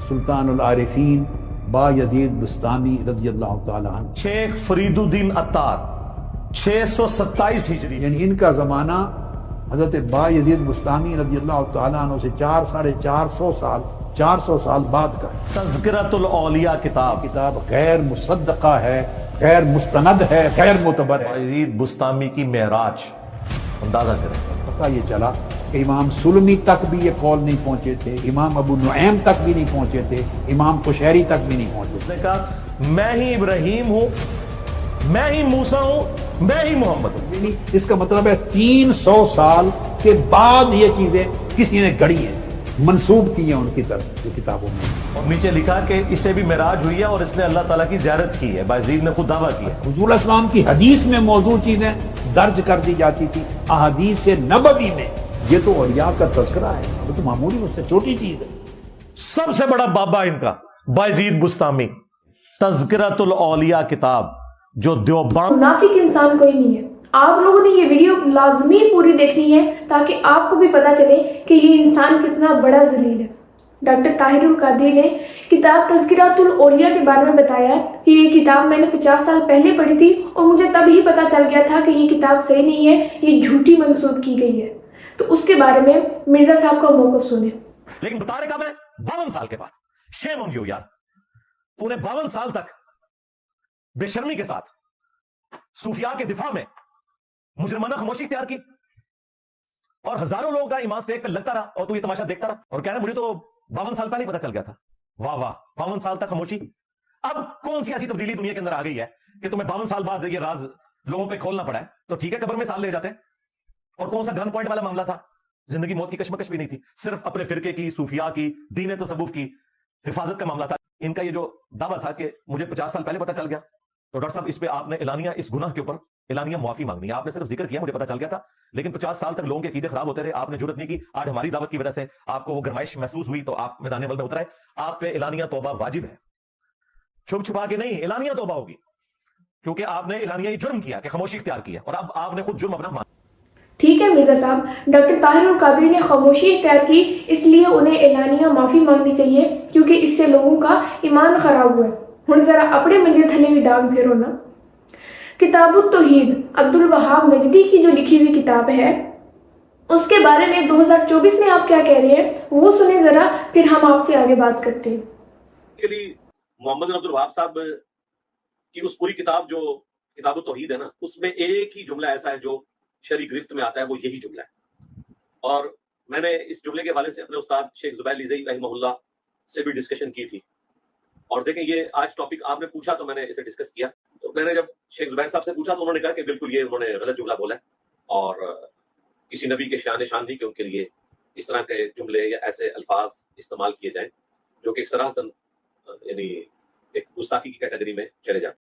سلطان العارفین با یزید بستامی رضی اللہ تعالیٰ عنہ، شیخ فرید الدین عطار 627 ہجری، یعنی ان کا زمانہ حضرت با یزید بستامی رضی اللہ تعالیٰ عنہ سے 400 سال بعد کا ہے۔ تذکرۃ الاولیاء کتاب غیر مصدقہ ہے، غیر مستند ہے، غیر معتبر ہے۔ یزید بستامی کی معراج، اندازہ کریں۔ پتہ یہ چلا کہ امام سلمی تک بھی یہ قول نہیں پہنچے تھے، امام ابو نعیم تک بھی نہیں پہنچے تھے، امام قشیری تک بھی نہیں پہنچے اس نے کہا میں ہی ابراہیم ہوں، میں ہی موسیٰ ہوں، میں ہی محمد ہوں۔ یعنی اس کا مطلب ہے 300 سال کے بعد یہ چیزیں کسی نے گڑھی ہیں، منسوب کی ہیں ان کی طرف جو کتابوں میں۔ اور نیچے لکھا کہ اسے بھی معراج ہوئی ہے اور اس نے اللہ تعالیٰ کی زیارت کی ہے، باجید نے خود دعویٰ کیا۔ حضور السلام کی حدیث میں موضوع چیزیں درج کر دی جاتی تھی، احادیث نبوی میں۔ یہ تو اولیاء کا تذکرہ ہے، وہ تو معمولی اس سے چھوٹی چیز ہے۔ سب سے بڑا بابا ان کا باجید بستامی، تذکرۃ الاولیاء کتاب جو دیوبند۔ منافق انسان کوئی نہیں ہے۔ آپ لوگوں نے یہ ویڈیو لازمی پوری دیکھنی ہے تاکہ آپ کو بھی پتا چلے کہ یہ انسان کتنا بڑا ذلیل ہے۔ ڈاکٹر طاہر القادری نے کتاب تذکرۃ الاولیاء کے بارے میں بتایا ہے کہ یہ کتاب میں نے 50 سال پہلے پڑھی تھی اور مجھے تب ہی پتا چل گیا تھا کہ یہ کتاب صحیح نہیں ہے، یہ جھوٹی منسوب کی گئی ہے۔ تو اس کے بارے میں مرزا صاحب کا موقف سنیں۔ لیکن بتا رہے کب ہے؟ 52 سال کے بعد۔ شیم آن یو یار، تو نے 52 سال تک بے شرمی کے ساتھ صوفیاء کے دفاع میں مجرمانہ خاموشی اختیار کی، اور ہزاروں لوگوں کا ایمان اسٹیج پہ لگتا رہا اور تو یہ تماشا دیکھتا رہا اور کہہ رہے مجھے تو 52 سال پہلے پتا چل گیا تھا۔ واہ واہ، 52 سال تک خاموشی۔ اب کون سی ایسی تبدیلی دنیا کے اندر آ گئی ہے کہ تمہیں 52 سال بعد یہ راز لوگوں پہ کھولنا پڑا ہے؟ تو ٹھیک ہے، قبر میں سال لے جاتے ہیں۔ اور کون سا گن پوائنٹ والا معاملہ تھا؟ زندگی موت کی کشمکش بھی نہیں تھی، صرف اپنے فرقے کی، صوفیاء کی، دین تصوف کی حفاظت کا معاملہ تھا۔ ان کا یہ جو دعویٰ تھا کہ مجھے 50 سال پہلے پتا چل گیا، تو ڈاکٹر صاحب اس پہ آپ نے اعلانیہ اس گناہ کے اوپر اعلانیہ معافی مانگنی ہے۔ آپ نے صرف ذکر کیا مجھے پتا چل گیا تھا، لیکن 50 سال تک لوگوں کے عقیدے خراب ہوتے رہے، آپ نے جرت نہیں کی۔ آج ہماری دعوت کی وجہ سے آپ کو وہ گرمائش محسوس ہوئی تو آپ میدان عمل میں اترے۔ آپ پہ اعلانیہ توبہ واجب ہے، چھپ چھپا کے نہیں، اعلانیہ توبہ ہوگی، کیونکہ آپ نے اعلانیہ یہ جرم کیا کہ خاموشی اختیار کی ہے، اور اب آپ نے خود جرم اپنا مان۔ ٹھیک ہے مرزا صاحب، ڈاکٹر طاہر القادری نے خاموشی اختیار کی، اس لیے انہیں اعلانیہ معافی مانگنی چاہیے کیونکہ اس سے لوگوں کا ایمان خراب ہوا ہے۔ ہن ذرا اپنے منجے تھلے بھی ڈانگ پھیرو نا۔ کتاب التوحید عبدالوہاب نجدی کی جو لکھی ہوئی کتاب ہے، اس کے بارے میں 2024 میں آپ کیا کہہ رہے ہیں وہ سنیں ذرا، پھر ہم آپ سے آگے بات کرتے ہیں۔ محمد بن عبدالوہاب صاحب کی اس پوری کتاب جو کتاب التوحید ہے نا، اس میں ایک ہی جملہ ایسا ہے جو شرعی گرفت میں آتا ہے، وہ یہی جملہ ہے۔ اور میں نے اس جملے کے حوالے سے اپنے استاد شیخ زبیر لیزئی رحمہ اللہ سے بھی ڈسکشن کی تھی، اور دیکھیں یہ آج ٹاپک آپ نے پوچھا تو میں نے اسے ڈسکس کیا۔ تو میں نے جب شیخ زبیر صاحب سے پوچھا تو انہوں نے کہا کہ بالکل یہ انہوں نے غلط جملہ بولا ہے، اور کسی نبی کے شان نہیں کہ ان کے لیے اس طرح کے جملے یا ایسے الفاظ استعمال کیے جائیں جو کہ صراحتاً یعنی ایک گستاخی کی کیٹیگری میں چلے جاتے ہیں۔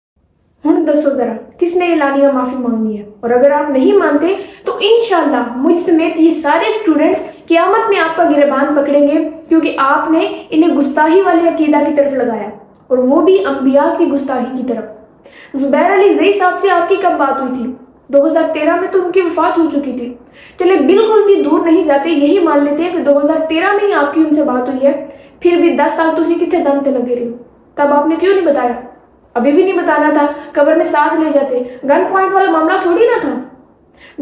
ہن دسو ذرا کس نے اعلانیہ معافی مانگنی ہے، اور اگر آپ نہیں مانتے تو انشاءاللہ مجھ سمیت یہ سارے اسٹوڈنٹس قیامت میں آپ کا گریبان پکڑیں گے، کیونکہ آپ نے انہیں گستاخی والے عقیدہ کی طرف لگایا، اور وہ بھی انبیاء کی گستاخی کی طرف۔ زبیر علی زئی صاحب سے آپ کی کب بات ہوئی تھی؟ 2013 میں تو ان کی وفات ہو چکی تھی۔ چلے بالکل بھی دور نہیں جاتے، یہی مان لیتے ہیں کہ 2013 میں ہی آپ کی ان سے بات ہوئی ہے، پھر بھی 10 سال تو اسی کتنے دم تے لگے رہے ہو، تب آپ نے کیوں نہیں بتایا؟ ابھی بھی نہیں بتانا تھا، قبر میں ساتھ لے جاتے، گن پوائنٹ والا معاملہ تھوڑی نہ تھا۔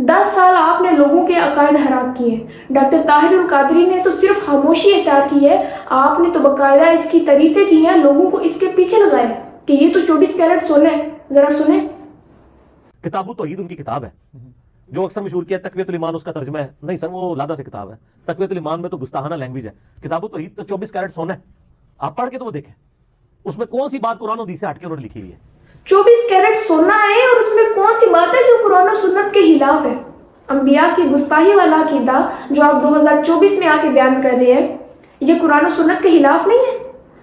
10 سال آپ نے لوگوں کے عقائد خراب کیے ہیں۔ ڈاکٹر طاہر القادری نے تو صرف خاموشی اختیار کی ہے، آپ نے تو باقاعدہ اس کی تعریفیں کی ہیں، لوگوں کو اس کے پیچھے لگایا کہ یہ تو 24 کیرٹ سونا ہے۔ ذرا سنیں۔ کتاب التوحید ان کی کتاب ہے جو اکثر مشہور کیا ہے، تقویۃ الایمان اس کا ترجمہ ہے۔ نہیں سر، وہ لادہ سے کتاب ہے۔ تقویۃ الایمان میں تو گستاخانہ لینگویج ہے، کتاب التوحید تو 24 کیرٹ سونا ہے۔ آپ پڑھ کے تو وہ دیکھیں اس میں کون سی بات قرآن و حدیث سے ہٹ کے انہوں نے لکھی ہوئی ہے۔ 24 کیرٹ سونا ہے، اور اس میں کون سی بات ہے جو قرآن و سنت کے خلاف ہے؟ انبیاء کی گستاخی والا عقیدہ جو آپ 2024 میں آ کے بیان کر رہے ہیں، یہ قرآن و سنت کے خلاف نہیں ہے؟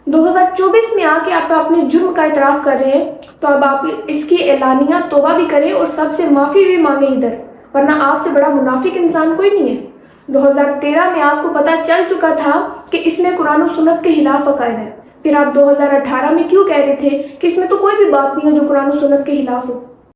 2024 میں آ کے آپ اپنے جرم کا اعتراف کر رہے ہیں، تو اب آپ اس کی اعلانیہ توبہ بھی کریں اور سب سے معافی بھی مانگیں ادھر، ورنہ آپ سے بڑا منافق انسان کوئی نہیں ہے۔ 2013 میں آپ کو پتا چل چکا تھا کہ اس میں قرآن و سنت کے خلاف عقائد ہے، پھر آپ 2018 میں کیوں کہہ رہے تھے کہ اس میں تو کوئی بھی بات نہیں ہے جو قرآن و سنت کے خلاف ہو؟